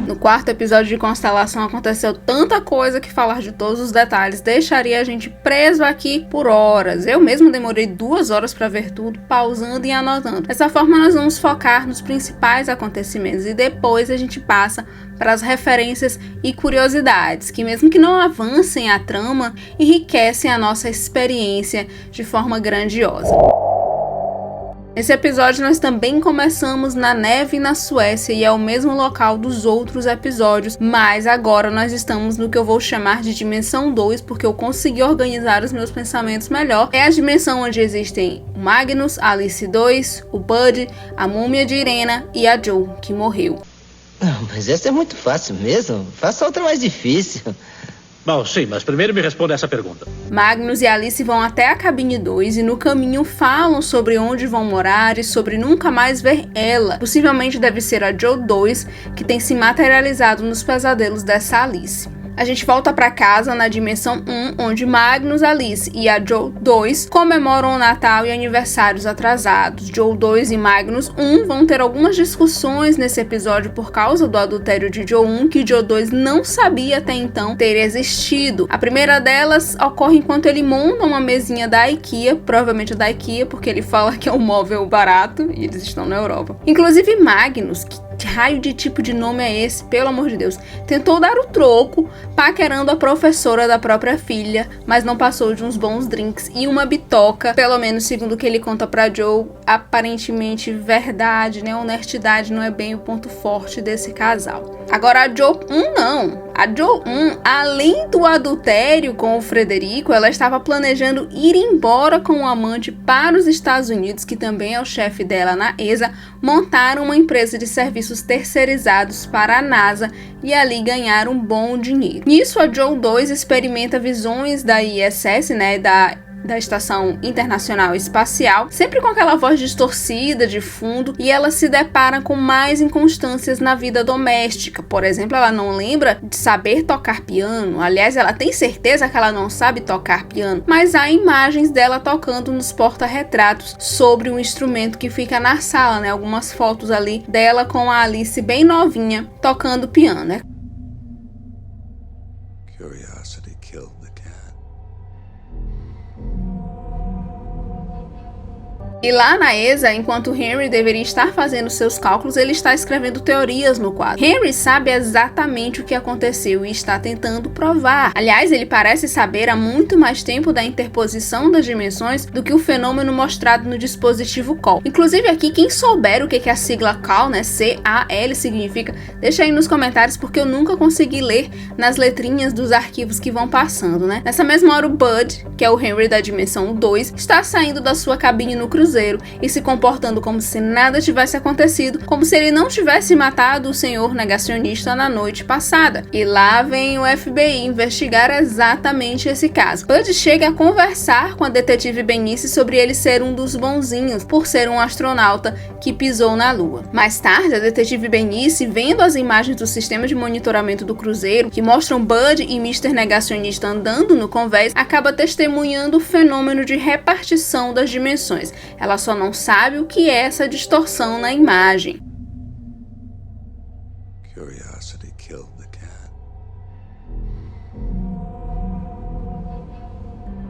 No quarto episódio de Constelação aconteceu tanta coisa que falar de todos os detalhes deixaria a gente preso aqui por horas. Eu mesmo demorei 2 horas para ver tudo, pausando e anotando. Dessa forma nós vamos focar nos principais acontecimentos e depois a gente passa para as referências e curiosidades, que mesmo que não avancem a trama, enriquecem a nossa experiência de forma grandiosa. Nesse episódio nós também começamos na neve na Suécia e é o mesmo local dos outros episódios, mas agora nós estamos no que eu vou chamar de dimensão 2, porque eu consegui organizar os meus pensamentos melhor. É a dimensão onde existem o Magnus, a Alice 2, o Bud, a múmia de Irena e a Joe, que morreu. Não, mas essa é muito fácil mesmo. Faça outra mais difícil. Bom, sim, mas primeiro me responda essa pergunta. Magnus e Alice vão até a cabine 2 e no caminho falam sobre onde vão morar e sobre nunca mais ver ela. Possivelmente deve ser a Joe 2 que tem se materializado nos pesadelos dessa Alice. A gente volta para casa na dimensão 1, onde Magnus, Alice e a Joe 2 comemoram o Natal e aniversários atrasados. Joe 2 e Magnus 1 vão ter algumas discussões nesse episódio por causa do adultério de Joe 1, que Joe 2 não sabia até então ter existido. A primeira delas ocorre enquanto ele monta uma mesinha da IKEA, provavelmente da IKEA, porque ele fala que é um móvel barato e eles estão na Europa. Inclusive Magnus, que raio de tipo de nome é esse, pelo amor de Deus, tentou dar o troco paquerando a professora da própria filha, mas não passou de uns bons drinks e uma bitoca, pelo menos segundo o que ele conta pra Joe. Aparentemente verdade, né? Honestidade não é bem o ponto forte desse casal. Agora a Joe 1 não. A Joe 1, além do adultério com o Frederico, ela estava planejando ir embora com o amante para os Estados Unidos, que também é o chefe dela na ESA, montar uma empresa de serviços terceirizados para a NASA e ali ganhar um bom dinheiro. Nisso, a Joe 2 experimenta visões da ISS, né, da Estação Internacional Espacial, sempre com aquela voz distorcida de fundo, e ela se depara com mais inconstâncias na vida doméstica. Por exemplo, ela não lembra de saber tocar piano. Aliás, ela tem certeza que ela não sabe tocar piano, mas há imagens dela tocando nos porta-retratos sobre um instrumento que fica na sala, né? Algumas fotos ali dela com a Alice bem novinha tocando piano, né? E lá na ESA, enquanto Henry deveria estar fazendo seus cálculos, ele está escrevendo teorias no quadro. Henry sabe exatamente o que aconteceu e está tentando provar. Aliás, ele parece saber há muito mais tempo da interposição das dimensões do que o fenômeno mostrado no dispositivo CAL. Inclusive aqui, quem souber o que a sigla CAL, né, C-A-L significa, deixa aí nos comentários, porque eu nunca consegui ler nas letrinhas dos arquivos que vão passando, né? Nessa mesma hora, o Bud, que é o Henry da dimensão 2, está saindo da sua cabine no cruzeiro e se comportando como se nada tivesse acontecido, como se ele não tivesse matado o senhor negacionista na noite passada. E lá vem o FBI investigar exatamente esse caso. Bud chega a conversar com a detetive Benice sobre ele ser um dos bonzinhos, por ser um astronauta que pisou na Lua. Mais tarde, a detetive Benice, vendo as imagens do sistema de monitoramento do cruzeiro, que mostram Bud e Mr. Negacionista andando no convés, acaba testemunhando o fenômeno de repartição das dimensões. Ela só não sabe o que é essa distorção na imagem.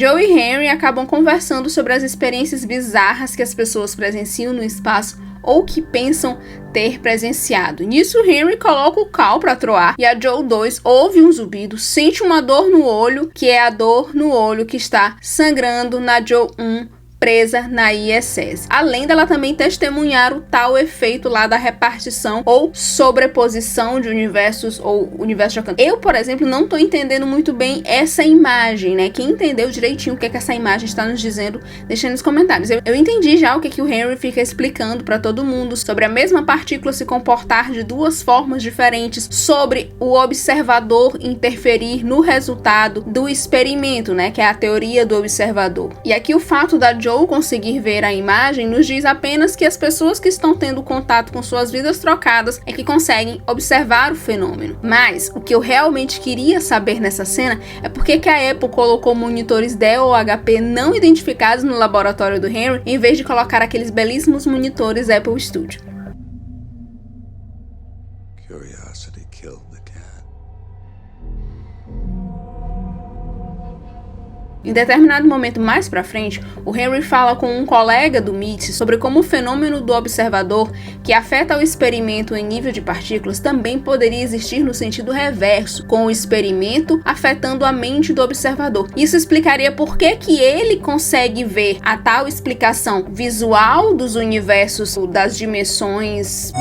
Joe e Henry acabam conversando sobre as experiências bizarras que as pessoas presenciam no espaço ou que pensam ter presenciado. Nisso, Henry coloca o Cal para troar e a Joe 2 ouve um zumbido, sente uma dor no olho, que é a dor no olho que está sangrando na Joe 1, presa na ISS. Além dela também testemunhar o tal efeito lá da repartição ou sobreposição de universos ou universo chocante. Eu, por exemplo, não tô entendendo muito bem essa imagem, né? Quem entendeu direitinho o que essa imagem está nos dizendo, deixa aí nos comentários. Eu entendi já o que o Henry fica explicando para todo mundo sobre a mesma partícula se comportar de duas formas diferentes, sobre o observador interferir no resultado do experimento, né? Que é a teoria do observador. E aqui o fato da Joe conseguir ver a imagem nos diz apenas que as pessoas que estão tendo contato com suas vidas trocadas é que conseguem observar o fenômeno. Mas o que eu realmente queria saber nessa cena é por que a Apple colocou monitores Dell ou HP não identificados no laboratório do Henry, em vez de colocar aqueles belíssimos monitores Apple Studio. Curiosity killed the cat. Em determinado momento mais pra frente, o Henry fala com um colega do Mitch sobre como o fenômeno do observador, que afeta o experimento em nível de partículas, também poderia existir no sentido reverso, com o experimento afetando a mente do observador. Isso explicaria por que ele consegue ver a tal explicação visual dos universos, das dimensões.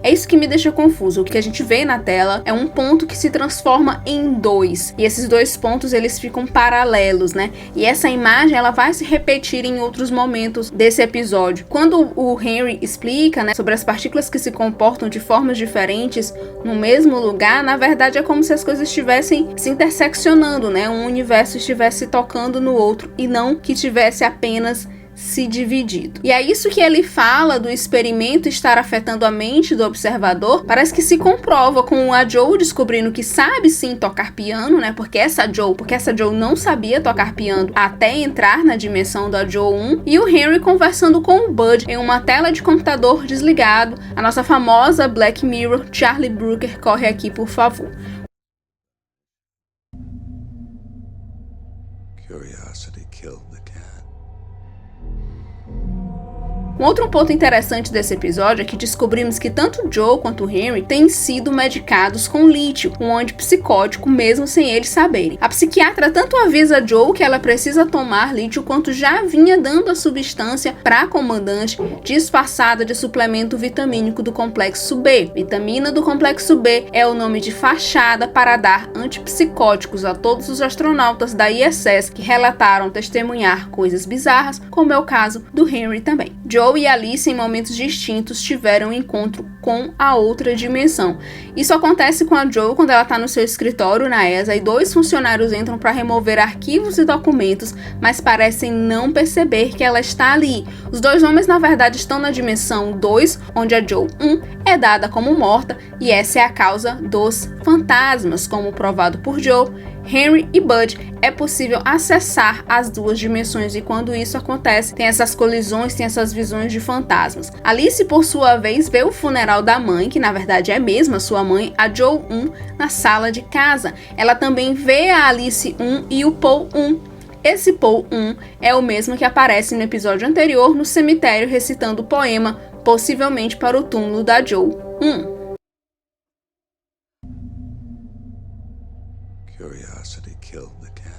É isso que me deixa confuso. O que a gente vê na tela é um ponto que se transforma em dois. E esses dois pontos, eles ficam paralelos, né? E essa imagem, ela vai se repetir em outros momentos desse episódio. Quando o Henry explica, né, sobre as partículas que se comportam de formas diferentes no mesmo lugar, na verdade é como se as coisas estivessem se interseccionando, né? Um universo estivesse tocando no outro e não que tivesse apenas se dividido. E é isso que ele fala do experimento estar afetando a mente do observador, parece que se comprova com a Joe descobrindo que sabe sim tocar piano, né? Porque essa Joe não sabia tocar piano até entrar na dimensão da Joe 1, e o Henry conversando com o Bud em uma tela de computador desligado. A nossa famosa Black Mirror, Charlie Brooker, corre aqui, por favor. Curiosity killed the cat. Um outro ponto interessante desse episódio é que descobrimos que tanto Joe quanto Henry têm sido medicados com lítio, um antipsicótico, mesmo sem eles saberem. A psiquiatra tanto avisa Joe que ela precisa tomar lítio, quanto já vinha dando a substância para a comandante disfarçada de suplemento vitamínico do complexo B. Vitamina do complexo B é o nome de fachada para dar antipsicóticos a todos os astronautas da ISS que relataram testemunhar coisas bizarras, como é o caso do Henry também. Joe e Alice, em momentos distintos, tiveram um encontro com a outra dimensão. Isso acontece com a Joe quando ela está no seu escritório na ESA e dois funcionários entram para remover arquivos e documentos, mas parecem não perceber que ela está ali. Os dois homens, na verdade, estão na dimensão 2, onde a Joe 1 é dada como morta, e essa é a causa dos fantasmas, como provado por Joe, Henry e Bud. É possível acessar as duas dimensões, e quando isso acontece, tem essas colisões, tem essas visões de fantasmas. Alice, por sua vez, vê o funeral da mãe, que na verdade é mesmo a sua mãe, a Joe 1, na sala de casa. Ela também vê a Alice 1 e o Paul 1. Esse Paul 1 é o mesmo que aparece no episódio anterior no cemitério recitando o poema, possivelmente para o túmulo da Joe 1. Curiosity killed the cat.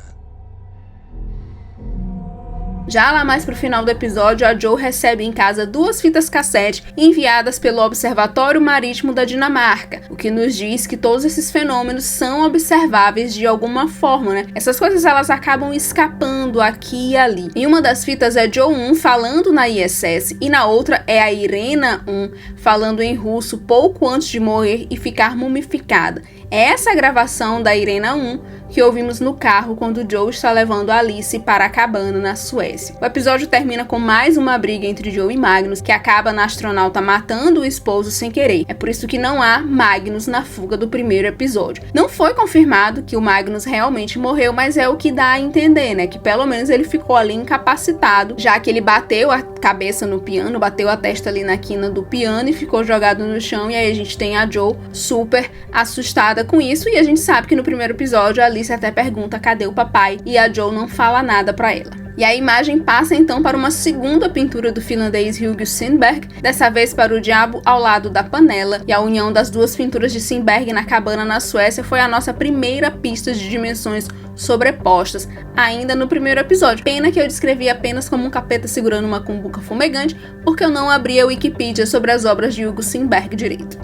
Já lá mais pro final do episódio, a Joe recebe em casa duas fitas cassete enviadas pelo Observatório Marítimo da Dinamarca, o que nos diz que todos esses fenômenos são observáveis de alguma forma, né? Essas coisas elas acabam escapando aqui e ali. Em uma das fitas é Joe 1 falando na ISS e na outra é a Irena 1 falando em russo pouco antes de morrer e ficar mumificada. É essa a gravação da Irena 1 que ouvimos no carro quando Joe está levando Alice para a cabana na Suécia. O episódio termina com mais uma briga entre Joe e Magnus, que acaba na astronauta matando o esposo sem querer. É por isso que não há Magnus na fuga do primeiro episódio. Não foi confirmado que o Magnus realmente morreu, mas é o que dá a entender, né? Que pelo menos ele ficou ali incapacitado, já que ele bateu a cabeça no piano, bateu a testa ali na quina do piano e ficou jogado no chão. E aí a gente tem a Joe super assustada com isso, e a gente sabe que no primeiro episódio a Alice até pergunta cadê o papai, e a Joe não fala nada pra ela. E a imagem passa então para uma segunda pintura do finlandês Hugo Sindberg, dessa vez para o diabo ao lado da panela, e a união das duas pinturas de Sindberg na cabana na Suécia foi a nossa primeira pista de dimensões sobrepostas, ainda no primeiro episódio. Pena que eu descrevi apenas como um capeta segurando uma cumbuca fumegante, porque eu não abri a Wikipedia sobre as obras de Hugo Sindberg direito.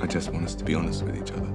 I just want us to be honest with each other.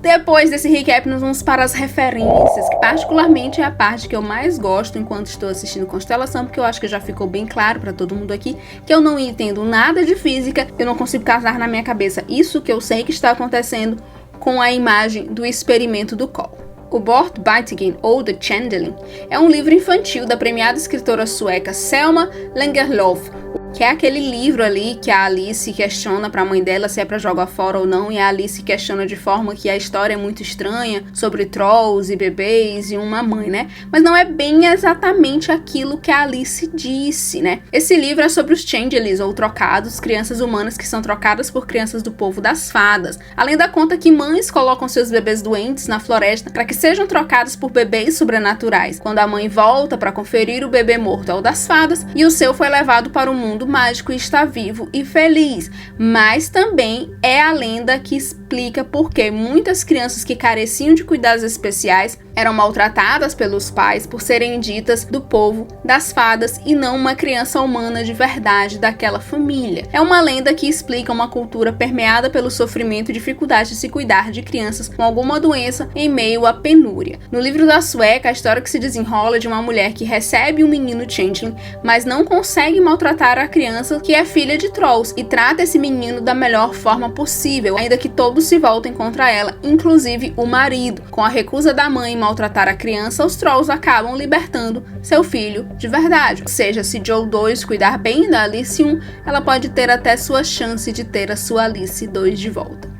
Depois desse recap, nós vamos para as referências, que particularmente é a parte que eu mais gosto enquanto estou assistindo Constelação, porque eu acho que já ficou bem claro para todo mundo aqui que eu não entendo nada de física, eu não consigo casar na minha cabeça isso que eu sei que está acontecendo com a imagem do experimento do Cole. O Bortbytingen, ou The Changeling, é um livro infantil da premiada escritora sueca Selma Lagerlöf. que é aquele livro ali que a Alice questiona pra mãe dela se é pra jogar fora ou não, e a Alice questiona de forma que a história é muito estranha, sobre trolls e bebês e uma mãe, né? Mas não é bem exatamente aquilo que a Alice disse, né? Esse livro é sobre os changelings, ou trocados, crianças humanas que são trocadas por crianças do povo das fadas. Além da conta que mães colocam seus bebês doentes na floresta para que sejam trocados por bebês sobrenaturais. Quando a mãe volta para conferir, o bebê morto é o das fadas e o seu foi levado para o mundo mágico e está vivo e feliz. Mas também é a lenda que explica por que muitas crianças que careciam de cuidados especiais eram maltratadas pelos pais por serem ditas do povo das fadas e não uma criança humana de verdade daquela família. É uma lenda que explica uma cultura permeada pelo sofrimento e dificuldade de se cuidar de crianças com alguma doença em meio à penúria. No livro da Sueca, a história que se desenrola é de uma mulher que recebe um menino changeling, mas não consegue maltratar a criança que é filha de trolls e trata esse menino da melhor forma possível, ainda que todos se voltem contra ela, inclusive o marido. Com a recusa da mãe em maltratar a criança, os trolls acabam libertando seu filho de verdade. Ou seja, se Joe 2 cuidar bem da Alice 1, ela pode ter até sua chance de ter a sua Alice 2 de volta.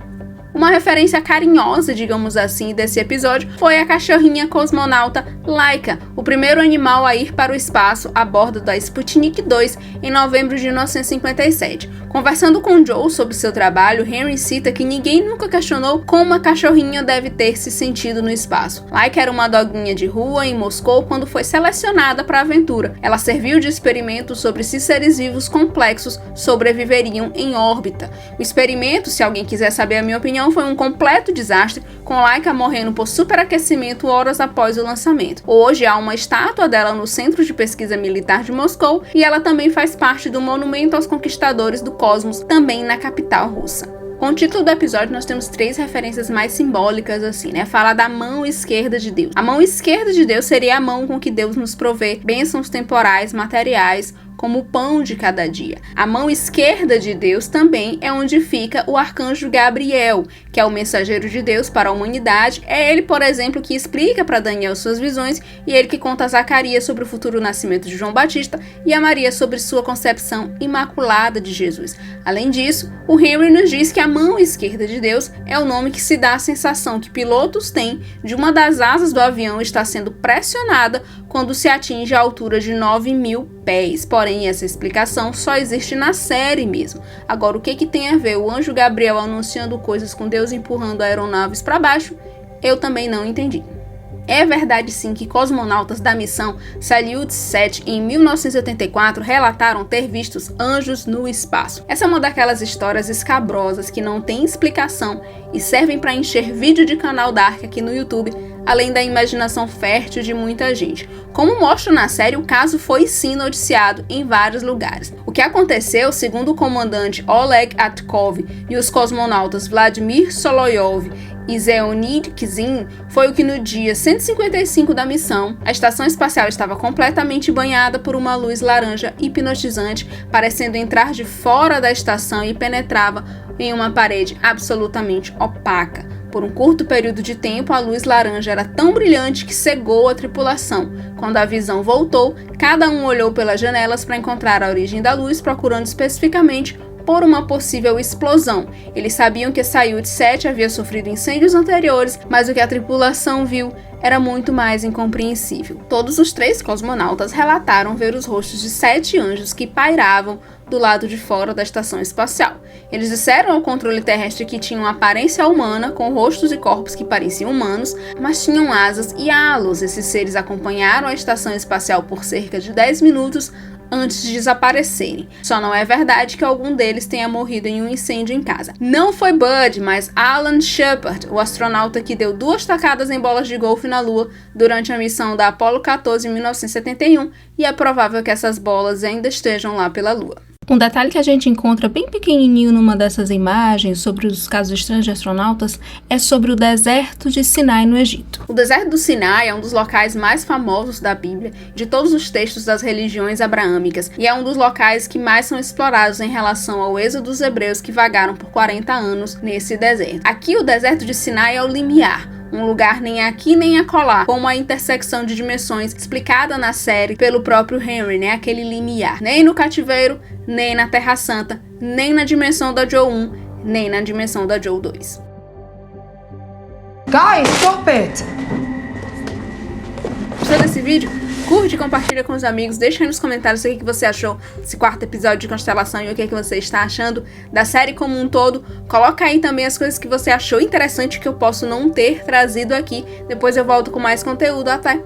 Uma referência carinhosa, digamos assim, desse episódio foi a cachorrinha cosmonauta Laika, o primeiro animal a ir para o espaço a bordo da Sputnik 2 em novembro de 1957. Conversando com Joe sobre seu trabalho, Henry cita que ninguém nunca questionou como a cachorrinha deve ter se sentido no espaço. Laika era uma doguinha de rua em Moscou quando foi selecionada para a aventura. Ela serviu de experimento sobre se seres vivos complexos sobreviveriam em órbita. O experimento, se alguém quiser saber a minha opinião, foi um completo desastre, com Laika morrendo por superaquecimento horas após o lançamento. Hoje há uma estátua dela no Centro de Pesquisa Militar de Moscou e ela também faz parte do Monumento aos Conquistadores do Cosmos, também na capital russa. Com o título do episódio, nós temos 3 referências mais simbólicas, assim, né? Fala da mão esquerda de Deus. A mão esquerda de Deus seria a mão com que Deus nos provê bênçãos temporais, materiais, como o pão de cada dia. A mão esquerda de Deus também é onde fica o arcanjo Gabriel, que é o mensageiro de Deus para a humanidade. É ele, por exemplo, que explica para Daniel suas visões e ele que conta a Zacarias sobre o futuro nascimento de João Batista e a Maria sobre sua concepção imaculada de Jesus. Além disso, o Henry nos diz que a mão esquerda de Deus é o nome que se dá à sensação que pilotos têm de uma das asas do avião estar sendo pressionada quando se atinge a altura de 9.000 pés. Porém, essa explicação só existe na série mesmo. Agora, o que tem a ver o anjo Gabriel anunciando coisas com Deus empurrando aeronaves para baixo? Eu também não entendi. É verdade sim que cosmonautas da missão Salyut 7 em 1984 relataram ter visto anjos no espaço. Essa é uma daquelas histórias escabrosas que não tem explicação e servem para encher vídeo de canal Dark aqui no YouTube, além da imaginação fértil de muita gente. Como mostra na série, o caso foi sim noticiado em vários lugares. O que aconteceu, segundo o comandante Oleg Atkov e os cosmonautas Vladimir Solovyov e Leonid Kizin, foi o que no dia 155 da missão, a estação espacial estava completamente banhada por uma luz laranja hipnotizante, parecendo entrar de fora da estação e penetrava em uma parede absolutamente opaca. Por um curto período de tempo, a luz laranja era tão brilhante que cegou a tripulação. Quando a visão voltou, cada um olhou pelas janelas para encontrar a origem da luz, procurando especificamente por uma possível explosão. Eles sabiam que a Salyut 7 havia sofrido incêndios anteriores, mas o que a tripulação viu era muito mais incompreensível. Todos os 3 cosmonautas relataram ver os rostos de 7 anjos que pairavam do lado de fora da estação espacial. Eles disseram ao controle terrestre que tinham aparência humana, com rostos e corpos que pareciam humanos, mas tinham asas e halos. Esses seres acompanharam a estação espacial por cerca de 10 minutos antes de desaparecerem. Só não é verdade que algum deles tenha morrido em um incêndio em casa. Não foi Bud, mas Alan Shepard, o astronauta que deu 2 tacadas em bolas de golfe na Lua durante a missão da Apollo 14 em 1971, e é provável que essas bolas ainda estejam lá pela Lua. Um detalhe que a gente encontra bem pequenininho numa dessas imagens sobre os casos estranhos de astronautas é sobre o deserto de Sinai no Egito. O deserto do Sinai é um dos locais mais famosos da Bíblia, de todos os textos das religiões abraâmicas, e é um dos locais que mais são explorados em relação ao êxodo dos hebreus que vagaram por 40 anos nesse deserto. Aqui o deserto de Sinai é o limiar, um lugar nem aqui nem acolá, como a intersecção de dimensões explicada na série pelo próprio Henry, né? Aquele limiar. Nem no cativeiro, nem na Terra Santa, nem na dimensão da Joe 1, nem na dimensão da Joe 2. Guys, stop it! Gostou desse vídeo? Curte e compartilha com os amigos, deixa aí nos comentários o que você achou desse 4º episódio de Constelação e o que você está achando da série como um todo. Coloca aí também as coisas que você achou interessante que eu posso não ter trazido aqui. Depois eu volto com mais conteúdo. Até!